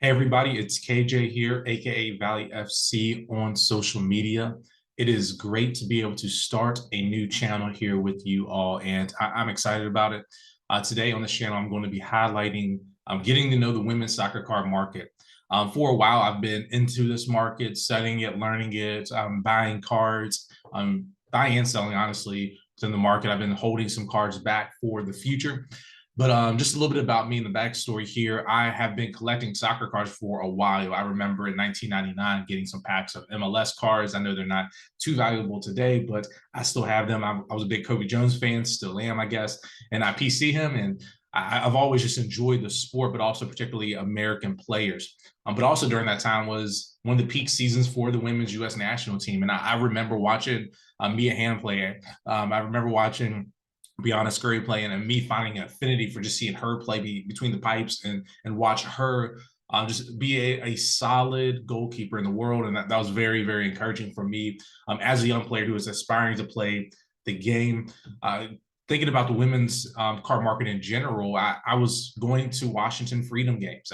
Hey everybody, it's KJ here, aka Valley FC on social media. It is great to be able to start a new channel here with you all, and I'm excited about it. Today on this channel, I'm going to be highlighting getting to know the women's soccer card market. For a while, I've been into this market, studying it, learning it, buying cards, buying and selling, honestly, in the market. I've been holding some cards back for the future. But just a little bit about me and the backstory here. I have been collecting soccer cards for a while. I remember in 1999 getting some packs of MLS cards. I know they're not too valuable today, but I still have them. I was a big Kobe Jones fan, still am, I guess. And I PC him, and I've always just enjoyed the sport, but also particularly American players. But also during that time was one of the peak seasons for the women's U.S. national team. And I remember watching Mia Hamm play. I remember watching Brianna Scurry playing and me finding an affinity for just seeing her play between the pipes and watch her just be a solid goalkeeper in the world. And that was very, very encouraging for me as a young player who was aspiring to play the game. Thinking about the women's card market in general, I was going to Washington Freedom games.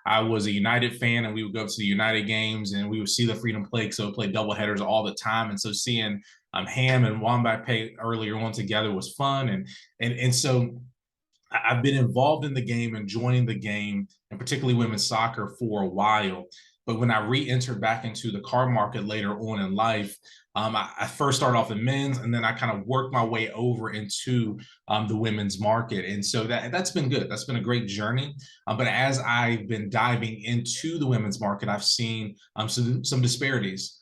I was a United fan, and we would go to the United games, and we would see the Freedom play. So play double headers all the time, and so seeing Hamm and Wambape earlier on together was fun, and so I've been involved in the game, enjoying the game, and particularly women's soccer for a while. But when I re-entered back into the car market later on in life, I first started off in men's, and then I kind of worked my way over into the women's market. And so that's been good. That's been a great journey. But as I've been diving into the women's market, I've seen some disparities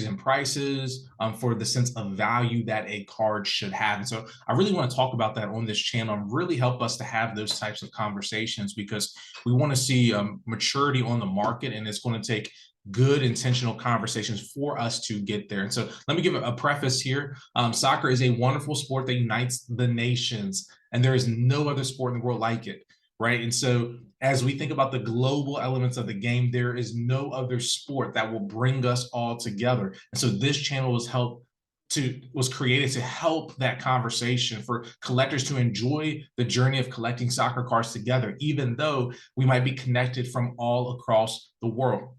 in prices, for the sense of value that a card should have. And so I really want to talk about that on this channel and really help us to have those types of conversations, because we want to see maturity on the market, and it's going to take good intentional conversations for us to get there. And so let me give a preface here. Soccer is a wonderful sport that unites the nations, and there is no other sport in the world like it, right? And so as we think about the global elements of the game, there is no other sport that will bring us all together. And so this channel was created to help that conversation, for collectors to enjoy the journey of collecting soccer cards together, even though we might be connected from all across the world.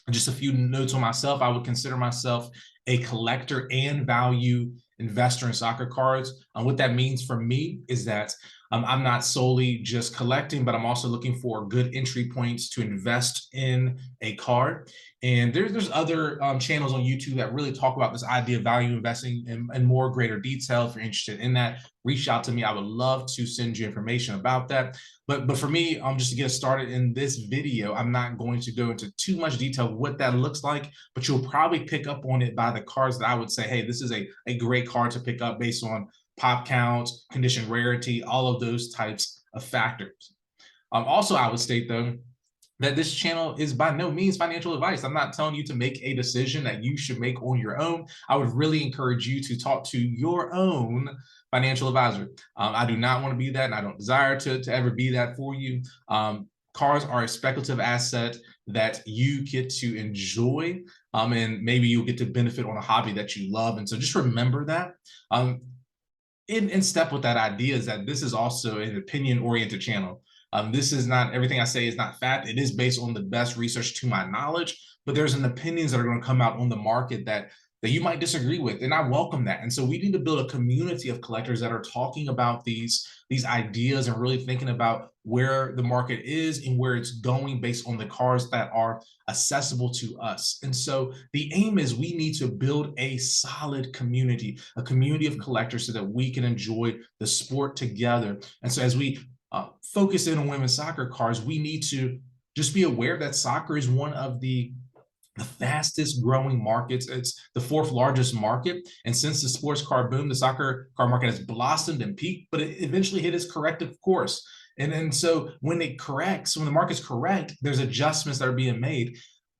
Just a few notes on myself. I would consider myself a collector and value investor in soccer cards. What that means for me is that I'm not solely just collecting, but I'm also looking for good entry points to invest in a card. And there's other channels on YouTube that really talk about this idea of value investing in more greater detail. If you're interested in that, reach out to me. I would love to send you information about that. But for me, just to get started in this video, I'm not going to go into too much detail of what that looks like, but you'll probably pick up on it by the cards that I would say, hey, this is a great card to pick up based on pop counts, condition rarity, all of those types of factors. Also, I would state, though, that this channel is by no means financial advice. I'm not telling you to make a decision that you should make on your own. I would really encourage you to talk to your own financial advisor. I do not want to be that, and I don't desire to ever be that for you. Cars are a speculative asset that you get to enjoy, and maybe you'll get to benefit on a hobby that you love. And so just remember that. In step with that idea is that this is also an opinion-oriented channel. This is not, everything I say is not fact. It is based on the best research to my knowledge, but there's an opinions that are going to come out on the market that you might disagree with, and I welcome that. And so we need to build a community of collectors that are talking about these ideas and really thinking about where the market is and where it's going based on the cards that are accessible to us. And so the aim is we need to build a solid community, a community of collectors, so that we can enjoy the sport together. And so as we focus in on women's soccer cards, we need to just be aware that soccer is one of the fastest growing markets. It's the fourth largest market. And since the sports card boom, the soccer card market has blossomed and peaked, but it eventually hit its corrective course. And so when it corrects, when the market's correct, there's adjustments that are being made.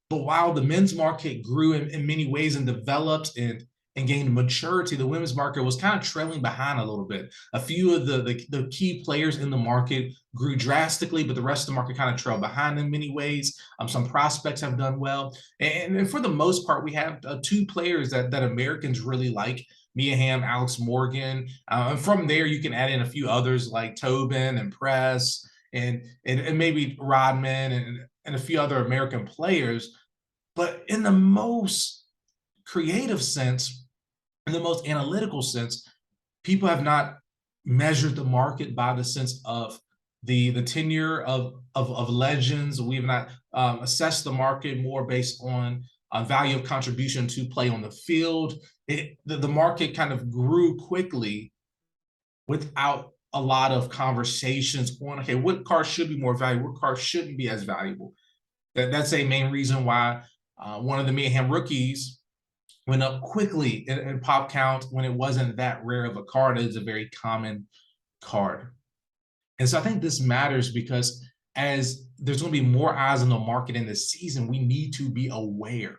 But while the men's market grew in many ways and developed and gained maturity, the women's market was kind of trailing behind a little bit. A few of the key players in the market grew drastically, but the rest of the market kind of trailed behind in many ways. Some prospects have done well. And for the most part, we have two players that Americans really like: Mia Hamm, Alex Morgan. And from there, you can add in a few others like Tobin and Press and maybe Rodman and a few other American players. But in the most creative sense, in the most analytical sense, people have not measured the market by the sense of the tenure of legends. We've not assessed the market more based on value of contribution to play on the field. The market kind of grew quickly without a lot of conversations on, okay, what cars should be more valuable, what cars shouldn't be as valuable. That's a main reason why one of the Mia Hamm rookies went up quickly in pop count when it wasn't that rare of a card. It is a very common card. And so I think this matters because as there's going to be more eyes on the market in this season, we need to be aware.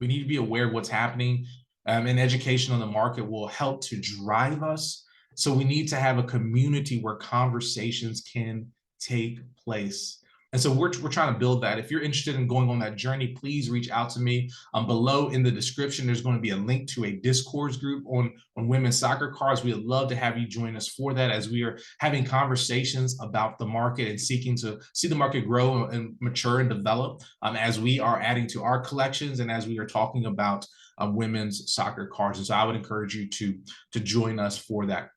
We need to be aware of what's happening. And education on the market will help to drive us. So we need to have a community where conversations can take place. And so we're trying to build that. If you're interested in going on that journey, please reach out to me. Below in the description, there's going to be a link to a Discourse group on women's soccer cards. We would love to have you join us for that as we are having conversations about the market and seeking to see the market grow and mature and develop as we are adding to our collections and as we are talking about women's soccer cards. And so I would encourage you to join us for that.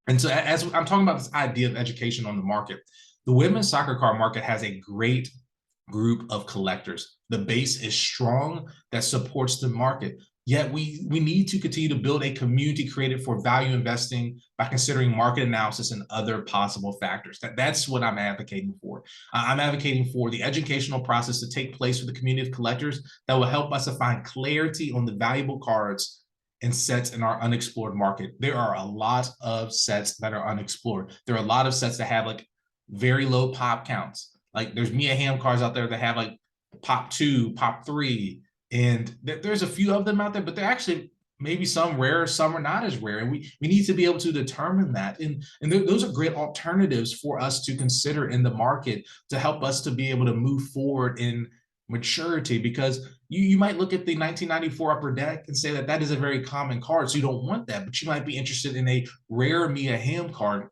And so as I'm talking about this idea of education on the market, the women's soccer card market has a great group of collectors. The base is strong that supports the market. Yet we need to continue to build a community created for value investing by considering market analysis and other possible factors. That's what I'm advocating for. I'm advocating for the educational process to take place with the community of collectors that will help us to find clarity on the valuable cards and sets in our unexplored market. There are a lot of sets that are unexplored. There are a lot of sets that have like very low pop counts. Like there's Mia Hamm cards out there that have like pop 2, pop 3, and there's a few of them out there, but they're actually maybe some rare, some are not as rare. And we need to be able to determine that. And those are great alternatives for us to consider in the market to help us to be able to move forward in maturity, because you might look at the 1994 Upper Deck and say that is a very common card, so you don't want that, but you might be interested in a rare Mia Hamm card.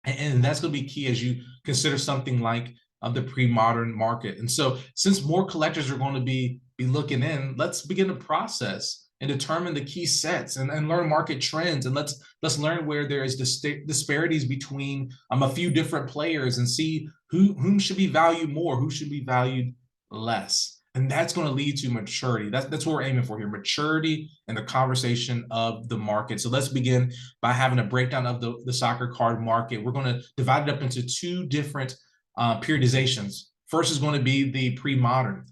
And that's going to be key as you consider something like the pre-modern market. And so since more collectors are going to be looking in, let's begin the process and determine the key sets and learn market trends. And let's learn where there is disparities between a few different players and see whom should be valued more, who should be valued less. And that's going to lead to maturity. That's what we're aiming for here, maturity and the conversation of the market. So let's begin by having a breakdown of the soccer card market. We're going to divide it up into two different periodizations. First is going to be the pre-modern.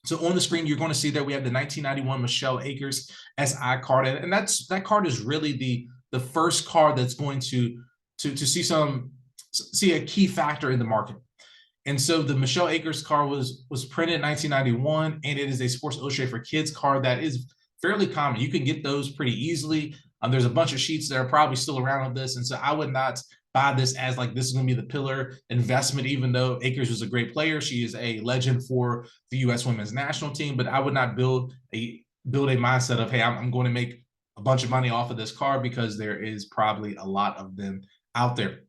So on the screen, you're going to see that we have the 1991 Michelle Akers SI card. And that card is really the first card that's going to see a key factor in the market. And so the Michelle Akers card was printed in 1991, and it is a Sports Illustrated for Kids card that is fairly common. You can get those pretty easily. There's a bunch of sheets that are probably still around of this, and so I would not buy this as like this is going to be the pillar investment, even though Akers was a great player. She is a legend for the U.S. women's national team, but I would not build a mindset of, hey, I'm going to make a bunch of money off of this card, because there is probably a lot of them out there.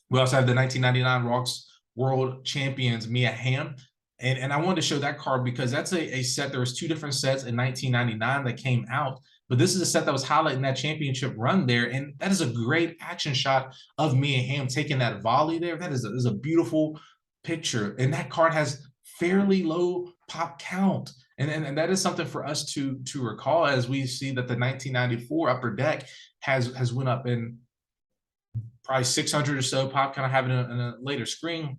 We also have the 1999 Rocks World Champions Mia Hamm. And I wanted to show that card because that's a set. There was two different sets in 1999 that came out, but this is a set that was highlighting that championship run there. And that is a great action shot of Mia Hamm taking that volley there. That is a beautiful picture. And that card has fairly low pop count. And that is something for us to recall as we see that the 1994 Upper Deck has went up in probably 600 or so pop count. I have it in a later screen,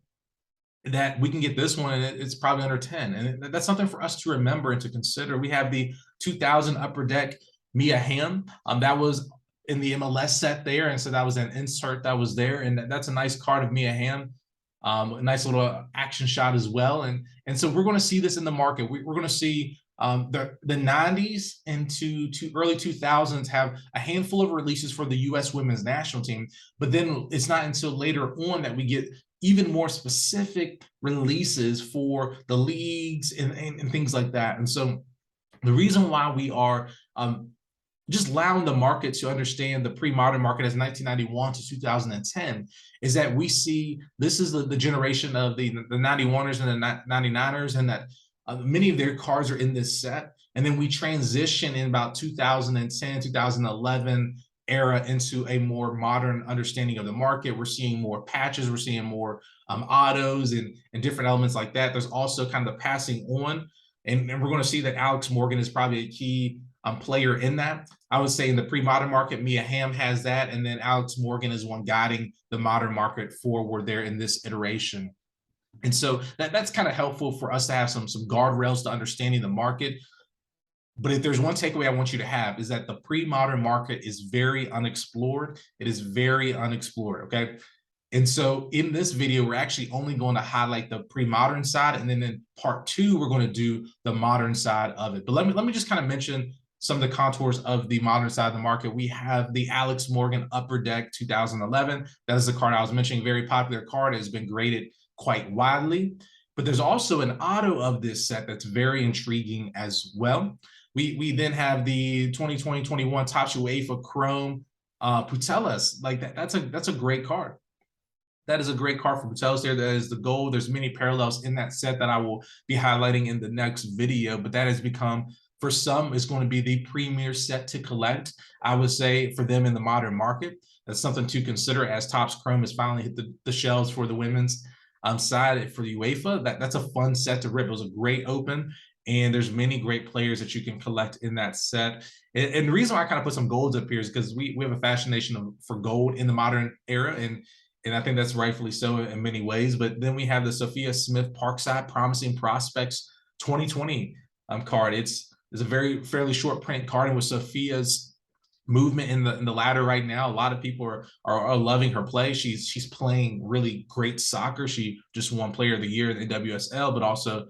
that we can get this one and it's probably under 10. And that's something for us to remember and to consider. We have the 2000 Upper Deck Mia Hamm. That was in the MLS set there. And so that was an insert that was there. And that's a nice card of Mia Hamm. A nice little action shot as well. And so we're going to see this in the market. We're going to see the 90s into early 2000s have a handful of releases for the U.S. women's national team. But then it's not until later on that we get even more specific releases for the leagues and things like that. And so the reason why we are just allowing the market to understand the pre-modern market as 1991 to 2010 is that we see this is the generation of the 91ers and the 99ers, and that many of their cards are in this set. And then we transition in about 2010, 2011 era into a more modern understanding of the market. We're seeing more patches, we're seeing more autos and different elements like that. There's also kind of the passing on, and we're going to see that Alex Morgan is probably a key player in that. I would say in the pre-modern market, Mia Hamm has that, and then Alex Morgan is one guiding the modern market forward there in this iteration. And so that's kind of helpful for us to have some guardrails to understanding the market. But if there's one takeaway I want you to have, is that the pre-modern market is very unexplored. It is very unexplored, okay? And so in this video, we're actually only going to highlight the pre-modern side, and then in part 2, we're going to do the modern side of it. But let me just kind of mention some of the contours of the modern side of the market. We have the Alex Morgan Upper Deck 2011. That is the card I was mentioning, very popular card. It has been graded quite widely. But there's also an auto of this set that's very intriguing as well. We then have the 2020-21 Topps UEFA Chrome Putellas. Like that's a great card. That is a great card for Putellas there. That is the gold. There's many parallels in that set that I will be highlighting in the next video, but that has become, for some, it's going to be the premier set to collect, I would say, for them in the modern market. That's something to consider as Topps Chrome has finally hit the shelves for the women's side for the UEFA. That's a fun set to rip. It was a great open, and there's many great players that you can collect in that set. And the reason why I kind of put some golds up here is because we have a fascination for gold in the modern era, and I think that's rightfully so in many ways. But then we have the Sophia Smith Parkside Promising Prospects 2020 card. It's a fairly short print card, and with Sophia's movement in the ladder right now, a lot of people are loving her play. She's playing really great soccer. She just won Player of the Year in the WSL, but also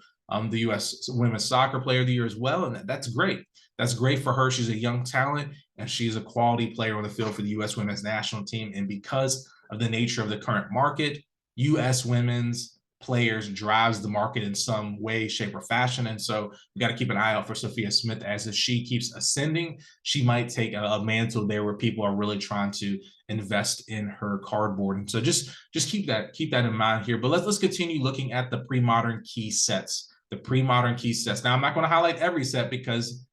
the U.S. Women's Soccer Player of the Year as well, and that's great. That's great for her. She's a young talent, and she's a quality player on the field for the U.S. Women's National Team. And because of the nature of the current market, U.S. women's players drives the market in some way, shape, or fashion. And so we got to keep an eye out for Sophia Smith, as if she keeps ascending, she might take a mantle there where people are really trying to invest in her cardboard. And so just keep that in mind here. But let's continue looking at the pre-modern key sets. The pre-modern key sets. Now, I'm not going to highlight every set because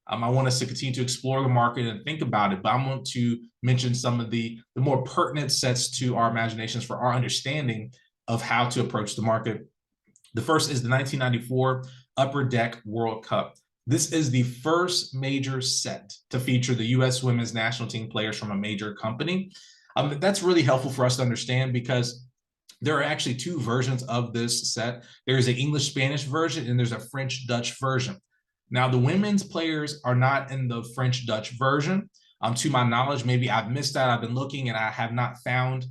I want us to continue to explore the market and think about it, but I want to mention some of the more pertinent sets to our imaginations for our understanding of how to approach the market. The first is the 1994 Upper Deck World Cup. This is the first major set to feature the U.S. Women's National Team players from a major company. That's really helpful for us to understand because there are actually two versions of this set. There's an English-Spanish version, and there's a French-Dutch version. Now, the women's players are not in the French-Dutch version. To my knowledge, maybe I've missed that. I've been looking and I have not found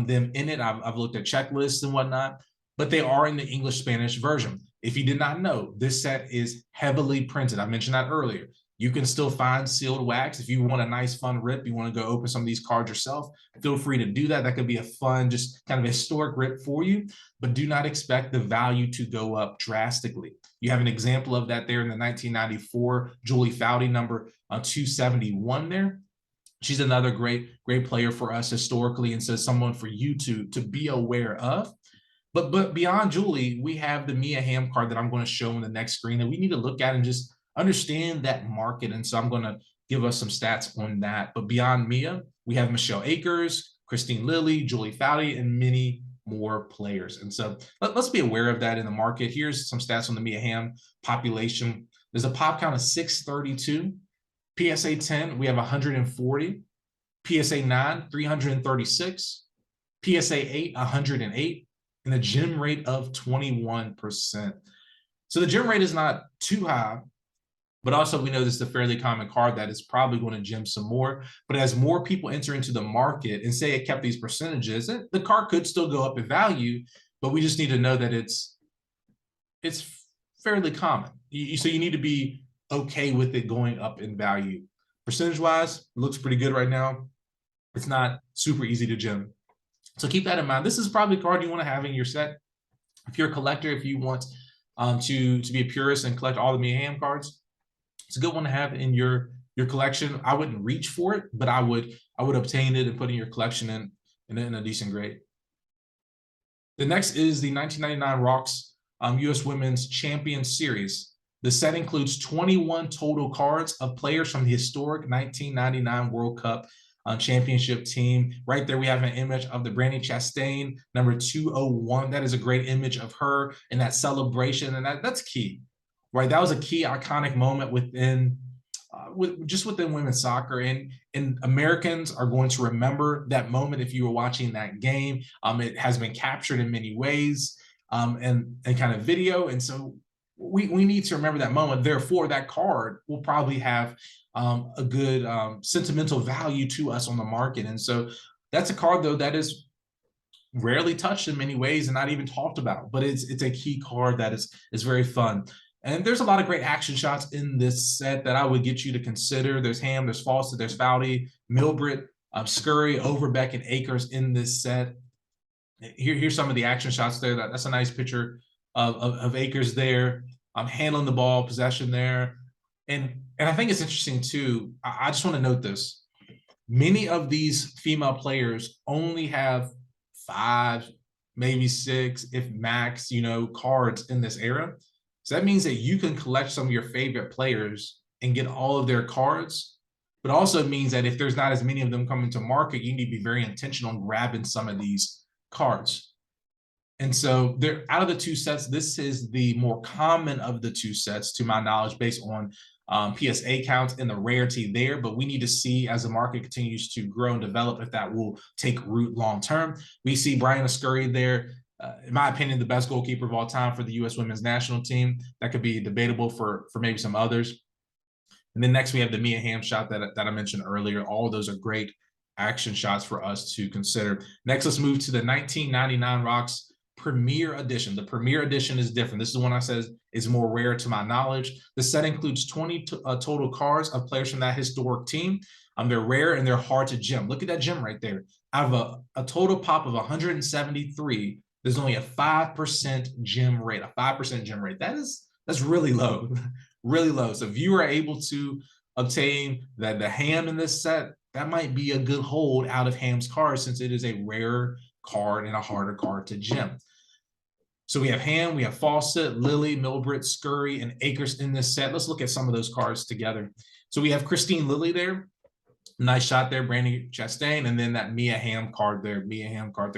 them in it. I've looked at checklists and whatnot, but they are in the English-Spanish version. If you did not know, this set is heavily printed. I mentioned that earlier. You can still find sealed wax. If you want a nice, fun rip, you want to go open some of these cards yourself, feel free to do that. That could be a fun, just kind of historic rip for you, but do not expect the value to go up drastically. You have an example of that there in the 1994 Julie Foudy number 271 there. She's another great player for us historically, and so someone for you to be aware of. But beyond Julie, we have the Mia Hamm card that I'm going to show on the next screen that we need to look at and just understand that market. And so I'm going to give us some stats on that. But beyond Mia, we have Michelle Akers, Christine Lilly, Julie Foudy, and many more players. And so let's be aware of that in the market. Here's some stats on the Mia Hamm population. There's a pop count of 632. PSA 10, we have 140. PSA 9, 336. PSA 8, 108. And a gem rate of 21%. So the gem rate is not too high, but also we know this is a fairly common card that is probably going to gem some more. But as more people enter into the market and say it kept these percentages, the card could still go up in value, but we just need to know that it's fairly common. So you need to be okay with it going up in value. Percentage-wise, it looks pretty good right now. It's not super easy to gem. So keep that in mind. This is probably a card you want to have in your set. If you're a collector, if you want to be a purist and collect all the Mia Hamm cards, it's a good one to have in your your collection. I wouldn't reach for it, but I would obtain it and put in your collection in a decent grade. The next is the 1999 Rocks U.S. Women's Champion Series. The set includes 21 total cards of players from the historic 1999 World Cup championship team. Right there, we have an image of the Brandi Chastain, number 201. That is a great image of her in that celebration, and that's key, right? That was a key iconic moment within within women's soccer, and Americans are going to remember that moment if you were watching that game. It has been captured in many ways, and kind of video, and so we need to remember that moment. Therefore, that card will probably have a good sentimental value to us on the market, and so that's a card though that is rarely touched in many ways and not even talked about, but it's a key card that is very fun. And there's a lot of great action shots in this set that I would get you to consider. There's Ham, there's Fawcett, there's Foudy, Milbritt, Scurry, Overbeck, and Akers in this set. Here's some of the action shots there. That's a nice picture of Akers there. Handling the ball, possession there. And I think it's interesting too. I just want to note this. Many of these female players only have 5, maybe 6, if max, cards in this era. So that means that you can collect some of your favorite players and get all of their cards, but also means that if there's not as many of them coming to market, you need to be very intentional in grabbing some of these cards. And so they're out of the 2 sets, this is the more common of the 2 sets, to my knowledge, based on PSA counts and the rarity there. But we need to see as the market continues to grow and develop if that will take root long term. We see Briana Scurry there. In my opinion, the best goalkeeper of all time for the U.S. women's national team. That could be debatable for maybe some others. And then next we have the Mia Hamm shot that I mentioned earlier. All of those are great action shots for us to consider. Next, let's move to the 1999 Rocks Premier Edition. The Premier Edition is different. This is the one I said is more rare to my knowledge. The set includes 20 total cards of players from that historic team. They're rare and they're hard to gem. Look at that gem right there. Out of a total pop of 173, there's only a 5% gem rate, a 5% gem rate. That's really low, really low. So if you are able to obtain the Ham in this set, that might be a good hold out of Ham's card, since it is a rare card and a harder card to gem. So we have Ham, we have Fawcett, Lily, Milbritt, Scurry, and Akers in this set. Let's look at some of those cards together. So we have Kristine Lilly there. Nice shot there, Brandi Chastain, and then that Mia Hamm card there,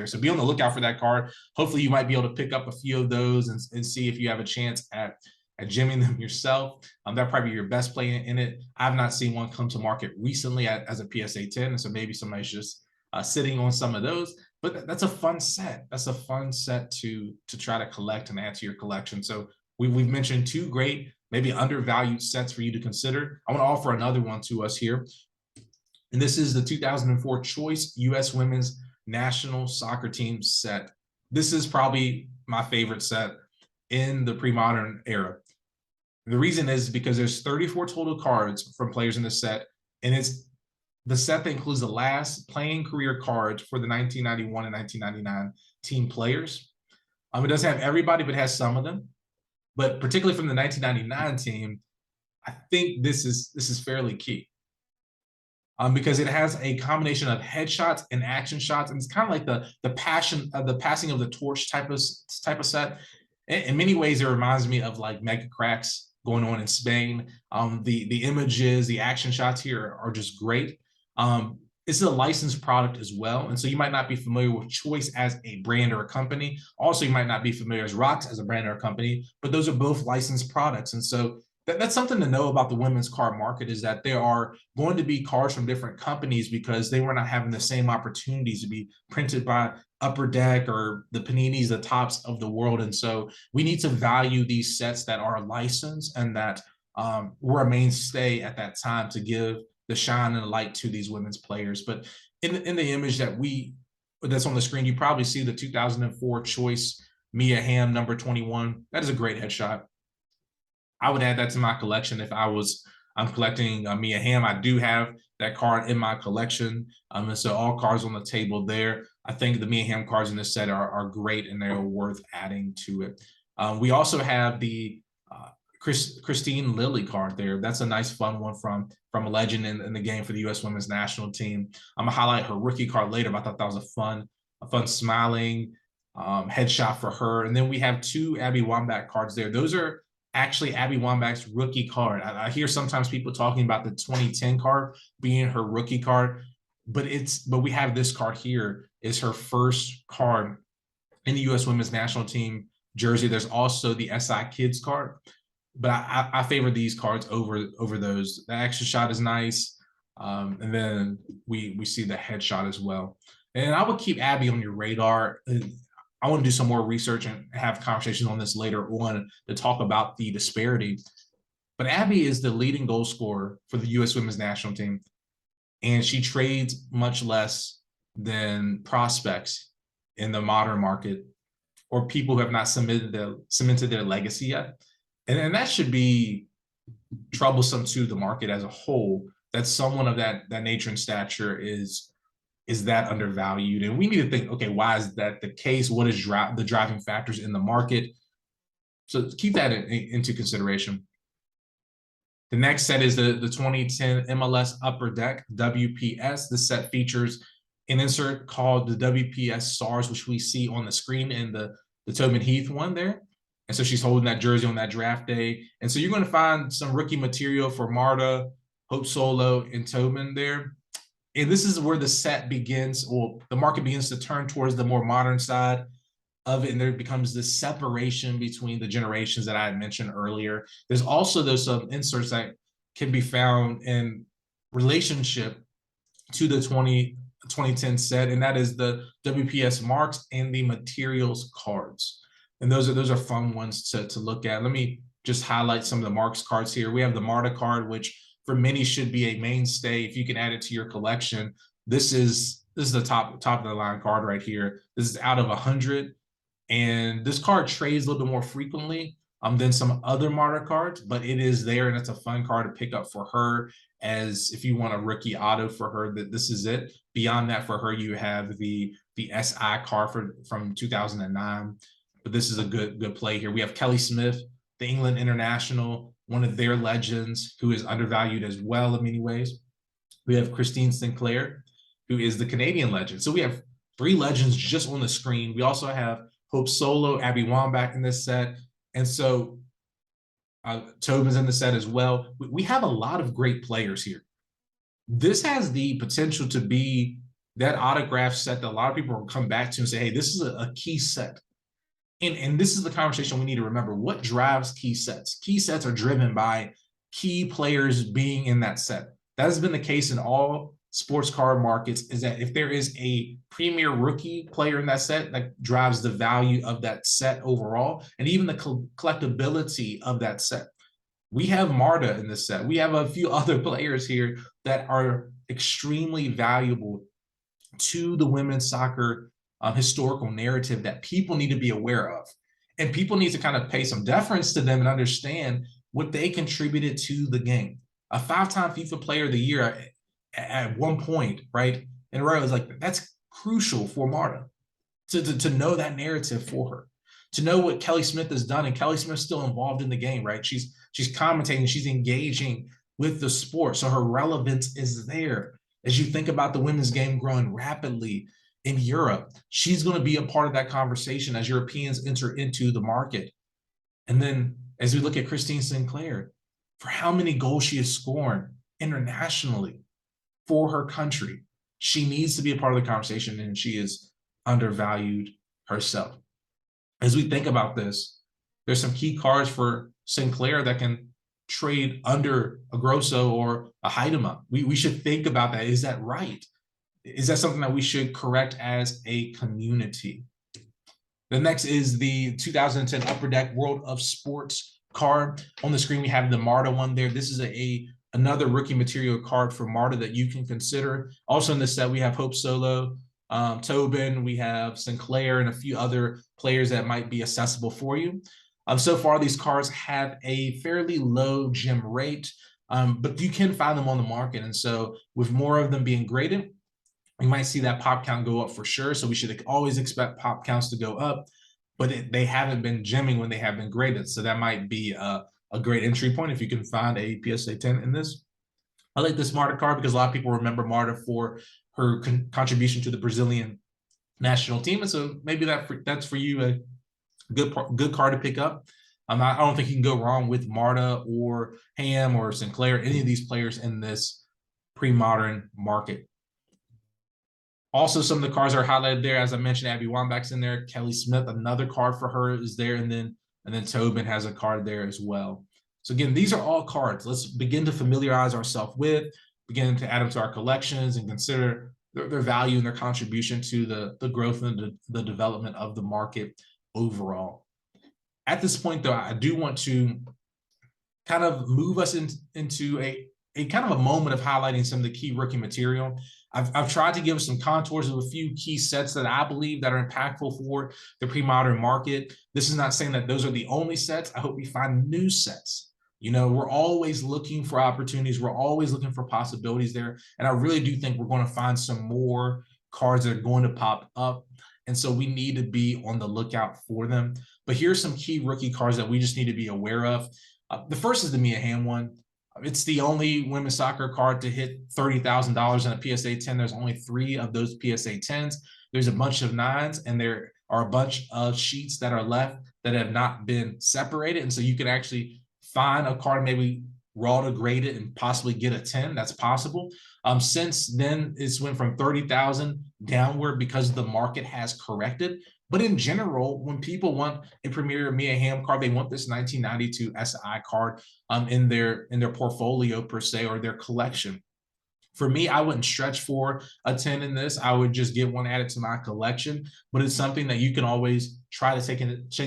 So be on the lookout for that card. Hopefully you might be able to pick up a few of those and see if you have a chance at gemming them yourself. That'd probably be your best play in it. I've not seen one come to market recently as a PSA 10, and so maybe somebody's just sitting on some of those. But that's a fun set. That's a fun set to try to collect and add to your collection. So we've mentioned 2 great, maybe undervalued sets for you to consider. I want to offer another one to us here. And this is the 2004 Choice U.S. Women's National Soccer Team set. This is probably my favorite set in the pre-modern era. The reason is because there's 34 total cards from players in the set, and it's the set that includes the last playing career cards for the 1991 and 1999 team players. It doesn't have everybody, but it has some of them. But particularly from the 1999 team, I think this is fairly key. Because it has a combination of headshots and action shots, and it's kind of like the passing of the torch type of set. In many ways, it reminds me of like mega cracks going on in Spain. The images, the action shots here are just great. It's a licensed product as well, and so you might not be familiar with Choice as a brand or a company. Also, you might not be familiar as Rocks as a brand or a company, but those are both licensed products, and so that's something to know about the women's card market, is that there are going to be cards from different companies because they were not having the same opportunities to be printed by Upper Deck or the Paninis, the Tops of the world. And so we need to value these sets that are licensed and that were a mainstay at that time to give the shine and the light to these women's players. But in the image that's on the screen, you probably see the 2004 Choice Mia Hamm number 21. That is a great headshot. I would add that to my collection if I'm collecting Mia Hamm. I do have that card in my collection. And so all cards on the table there. I think the Mia Hamm cards in this set are great, and they're worth adding to it. We also have the Christine Lilly card there. That's a nice, fun one from a legend in the game for the U.S. Women's National Team. I'm gonna highlight her rookie card later, but I thought that was a fun smiling headshot for her. And then we have two Abby Wambach cards there. Those are actually Abby Wambach's rookie card. I hear sometimes people talking about the 2010 card being her rookie card, but we have this card here is her first card in the U.S. Women's National Team jersey. There's also the SI Kids card, but I favor these cards over those. The action shot is nice, and then we see the headshot as well. And I would keep Abby on your radar. I want to do some more research and have conversations on this later on to talk about the disparity. But Abby is the leading goal scorer for the U.S. Women's National Team, and she trades much less than prospects in the modern market or people who have not cemented their legacy yet. And that should be troublesome to the market as a whole, that someone of that nature and stature is that undervalued. And we need to think, okay, why is that the case? What is the driving factors in the market? So keep that into consideration. The next set is the 2010 MLS Upper Deck WPS. This set features an insert called the WPS SARS, which we see on the screen in the Tobin Heath one there. And so she's holding that jersey on that draft day. And so you're going to find some rookie material for Marta, Hope Solo, and Tobin there. And this is where the set begins, or the market begins to turn towards the more modern side of it. And there becomes this separation between the generations that I had mentioned earlier. There's also those inserts that can be found in relationship to the 2010 set, and that is the WPS marks and the materials cards. And those are fun ones to look at. Let me just highlight some of the marks cards here. We have the Marta card, which for many should be a mainstay. If you can add it to your collection, this is the top of the line card right here. This is out of 100, and this card trades a little bit more frequently than some other Marta cards, but it is there, and it's a fun card to pick up for her. As if you want a rookie auto for her, that this is it. Beyond that, for her, you have the SI card from 2009. But this is a good play here. We have Kelly Smith, the England international, one of their legends, who is undervalued as well in many ways. We have Christine Sinclair, who is the Canadian legend. So we have 3 legends just on the screen. We also have Hope Solo, Abby Wambach in this set. And so Tobin's in the set as well. We have a lot of great players here. This has the potential to be that autograph set that a lot of people will come back to and say, hey, this is a key set. And this is the conversation we need to remember. What drives key sets? Key sets are driven by key players being in that set. That has been the case in all sports card markets, is that if there is a premier rookie player in that set, that drives the value of that set overall, and even the collectability of that set. We have Marta in this set. We have a few other players here that are extremely valuable to the women's soccer historical narrative that people need to be aware of. And people need to kind of pay some deference to them and understand what they contributed to the game. A 5-time FIFA Player of the Year at one point, right? And Roy was like, that's crucial for Marta to know that narrative for her, to know what Kelly Smith has done. And Kelly Smith's still involved in the game, right? She's commentating, she's engaging with the sport. So her relevance is there. As you think about the women's game growing rapidly in Europe, she's going to be a part of that conversation as Europeans enter into the market. And then as we look at Christine Sinclair, for how many goals she has scored internationally for her country, she needs to be a part of the conversation, and she is undervalued herself. As we think about this, there's some key cards for Sinclair that can trade under a Grosso or a Heidema. We should think about that. Is that right? Is that something that we should correct as a community? The next is the 2010 Upper Deck World of Sports card. On the screen, we have the Marta one there. This is another rookie material card for Marta that you can consider. Also in this set, we have Hope Solo, Tobin, we have Sinclair, and a few other players that might be accessible for you. So far, these cards have a fairly low gem rate, but you can find them on the market. And so with more of them being graded, we might see that pop count go up for sure. So we should always expect pop counts to go up, but they haven't been gemming when they have been graded. So that might be a great entry point if you can find a PSA 10 in this. I like this Marta card because a lot of people remember Marta for her contribution to the Brazilian national team, and so maybe that's for you a good card to pick up. I don't think you can go wrong with Marta or Ham or Sinclair, any of these players in this pre-modern market. Also, some of the cards are highlighted there. As I mentioned, Abby Wambach's in there. Kelly Smith, another card for her is there. And then Tobin has a card there as well. So again, these are all cards. Let's begin to familiarize ourselves with, begin to add them to our collections and consider their value and their contribution to the growth and the development of the market overall. At this point, though, I do want to kind of move us into a kind of a moment of highlighting some of the key rookie material. I've tried to give some contours of a few key sets that I believe that are impactful for the pre-modern market. This is not saying that those are the only sets. I hope we find new sets. You know, we're always looking for opportunities. We're always looking for possibilities there. And I really do think we're going to find some more cards that are going to pop up. And so we need to be on the lookout for them. But here's some key rookie cards that we just need to be aware of. The first is the Mia Hamm one. It's the only women's soccer card to hit $30,000 in a PSA 10. There's only 3 of those PSA 10s. There's a bunch of 9s, and there are a bunch of sheets that are left that have not been separated. And so you can actually find a card, maybe raw to grade it and possibly get a 10. That's possible. Since then, it's went from 30,000 downward because the market has corrected. But in general, when people want a Premier Mia Hamm card, they want this 1992 SI card in their portfolio per se, or their collection. For me, I wouldn't stretch for a 10 in this. I would just get one added to my collection, but it's something that you can always try to take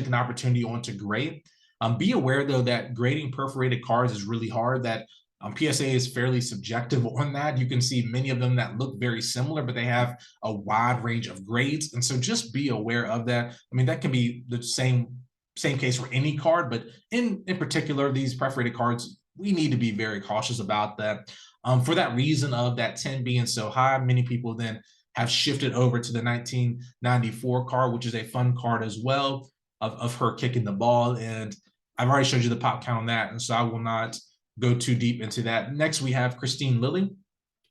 an opportunity on to grade. Be aware, though, that grading perforated cards is really hard, that PSA is fairly subjective on that. You can see many of them that look very similar, but they have a wide range of grades. And so just be aware of that. I mean, that can be the same case for any card, but in particular, these perforated cards, we need to be very cautious about that. For that reason of that 10 being so high, many people then have shifted over to the 1994 card, which is a fun card as well, of her kicking the ball. And I've already showed you the pop count on that, and so I will not go too deep into that. Next, we have Kristine Lilly.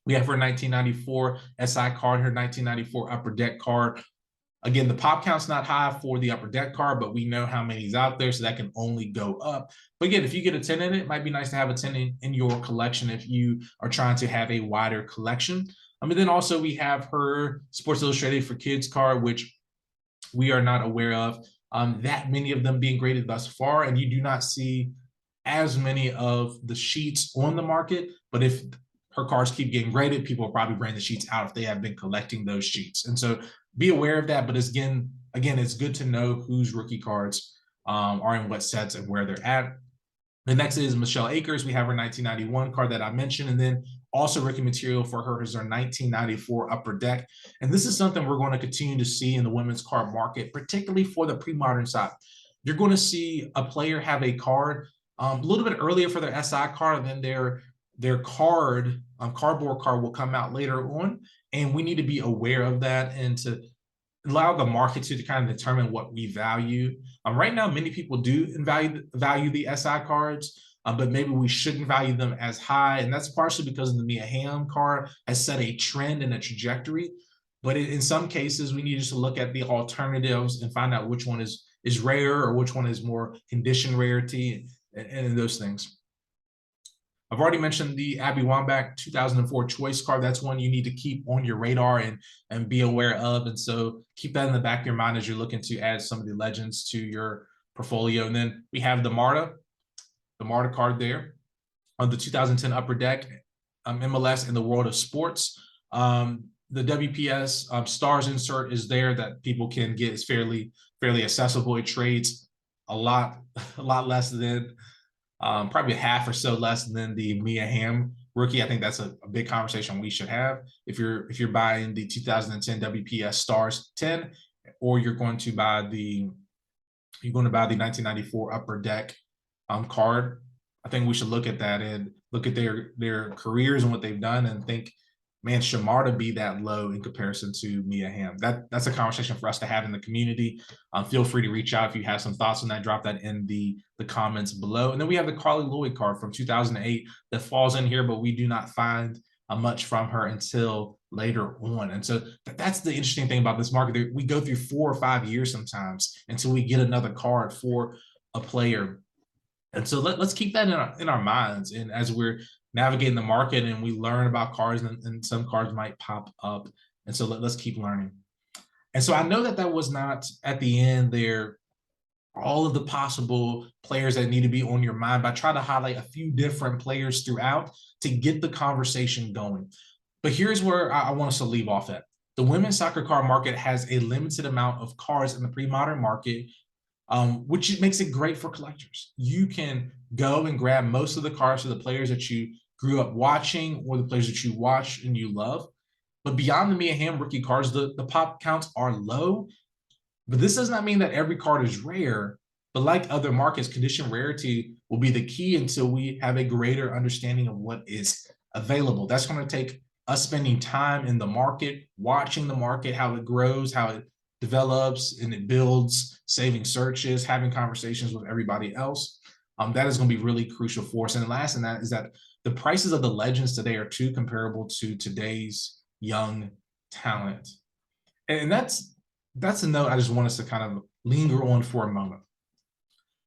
We have her 1994 SI card, her 1994 Upper Deck card. Again, the pop count's not high for the Upper Deck card, but we know how many's out there, so that can only go up. But again, if you get a 10 in it, it might be nice to have a 10 in your collection if you are trying to have a wider collection. And then also we have her Sports Illustrated for Kids card, which we are not aware of that many of them being graded thus far, and you do not see as many of the sheets on the market. But if her cards keep getting graded, people will probably bring the sheets out if they have been collecting those sheets. And so be aware of that. But again, it's good to know whose rookie cards are in what sets and where they're at. The next is Michelle Akers. We have her 1991 card that I mentioned. And then also rookie material for her is her 1994 Upper Deck. And this is something we're going to continue to see in the women's card market, particularly for the pre-modern side. You're going to see a player have a card a little bit earlier for their SI card, and then their cardboard card will come out later on. And we need to be aware of that and to allow the market to kind of determine what we value. Right now, many people do value the SI cards, but maybe we shouldn't value them as high. And that's partially because the Mia Hamm card has set a trend and a trajectory. But in some cases, we need to look at the alternatives and find out which one is rare or which one is more condition rarity and those things. I've already mentioned the Abby Wambach 2004 choice card. That's one you need to keep on your radar and be aware of. And so keep that in the back of your mind as you're looking to add some of the legends to your portfolio. And then we have the Marta card there on the 2010 Upper Deck, MLS in the world of sports. The WPS stars insert is there that people can get. It's fairly accessible. It trades a lot less than probably half or so less than the Mia Hamm rookie. I think that's a big conversation we should have. If you're buying the 2010 WPS Stars 10, or you're going to buy the 1994 Upper Deck card, I think we should look at that and look at their careers and what they've done, and think man, Shamarda be that low in comparison to Mia Hamm? That's a conversation for us to have in the community. Feel free to reach out if you have some thoughts on that. Drop that in the comments below. And then we have the Carli Lloyd card from 2008 that falls in here, but we do not find much from her until later on. And so that's the interesting thing about this market. We go through 4 or 5 years sometimes until we get another card for a player. And so let's keep that in our minds. And as we're navigating the market and we learn about cards, and some cards might pop up. And so let's keep learning. And so I know that was not at the end there all of the possible players that need to be on your mind, but I try to highlight a few different players throughout to get the conversation going. But here's where I want us to leave off at. The women's soccer card market has a limited amount of cards in the pre-modern market, which makes it great for collectors. You can go and grab most of the cards of the players that you grew up watching or the players that you watch and you love. But beyond the Mia Hamm rookie cards, the pop counts are low. But this does not mean that every card is rare. But like other markets, condition rarity will be the key until we have a greater understanding of what is available. That's going to take us spending time in the market, watching the market, how it grows, how it develops and it builds, saving searches, having conversations with everybody else. That is going to be really crucial for us. And last in that is that the prices of the legends today are too comparable to today's young talent. And that's a note I just want us to kind of linger on for a moment.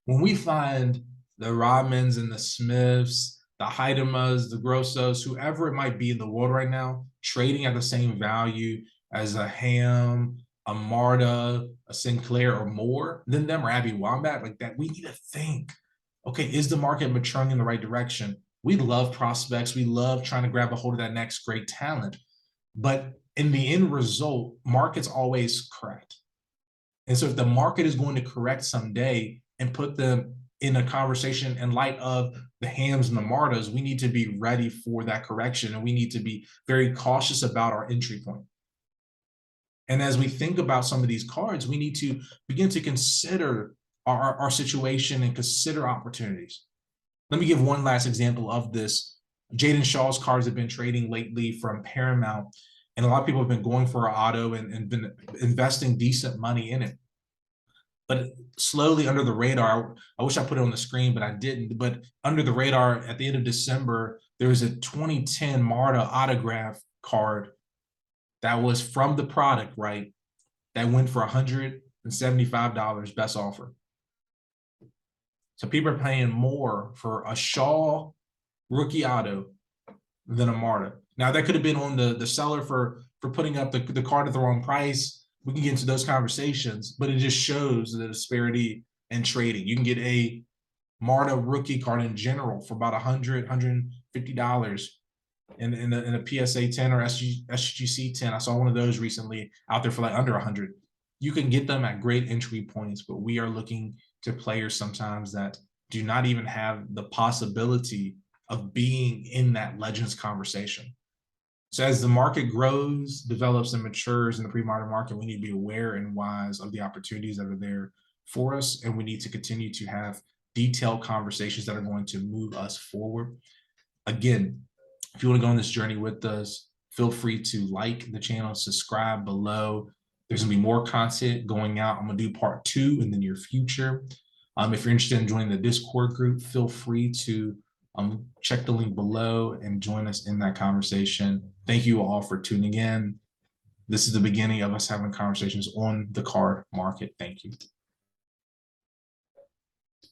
When we find the Rodmans and the Smiths, the Heidemas, the Grossos, whoever it might be in the world right now, trading at the same value as a Hamm, a Marta, a Sinclair, or more than them, or Abby Wambach, like that, we need to think, okay, is the market maturing in the right direction? We love prospects. We love trying to grab a hold of that next great talent. But in the end result, markets always correct. And so if the market is going to correct someday and put them in a conversation in light of the Hamms and the Martas, we need to be ready for that correction. And we need to be very cautious about our entry point. And as we think about some of these cards, we need to begin to consider our situation and consider opportunities. Let me give one last example of this. Jaden Shaw's cards have been trading lately from Paramount, and a lot of people have been going for an auto and been investing decent money in it. But slowly under the radar, I wish I put it on the screen, but I didn't. But under the radar, at the end of December, there was a 2010 Marta autograph card that was from the product, right? That went for $175 best offer. So people are paying more for a Shaw rookie auto than a Marta. Now that could have been on the seller for putting up the card at the wrong price. We can get into those conversations, but it just shows the disparity in trading. You can get a Marta rookie card in general for about $100, $150 in a PSA 10 or SGC 10. I saw one of those recently out there for like under 100. You can get them at great entry points, but we are looking to players sometimes that do not even have the possibility of being in that Legends conversation. So as the market grows, develops, and matures in the pre-modern market, we need to be aware and wise of the opportunities that are there for us. And we need to continue to have detailed conversations that are going to move us forward. Again, if you want to go on this journey with us, feel free to like the channel, subscribe below. There's going to be more content going out. I'm going to do part 2 in the near future. If you're interested in joining the Discord group, feel free to check the link below and join us in that conversation. Thank you all for tuning in. This is the beginning of us having conversations on the card market. Thank you.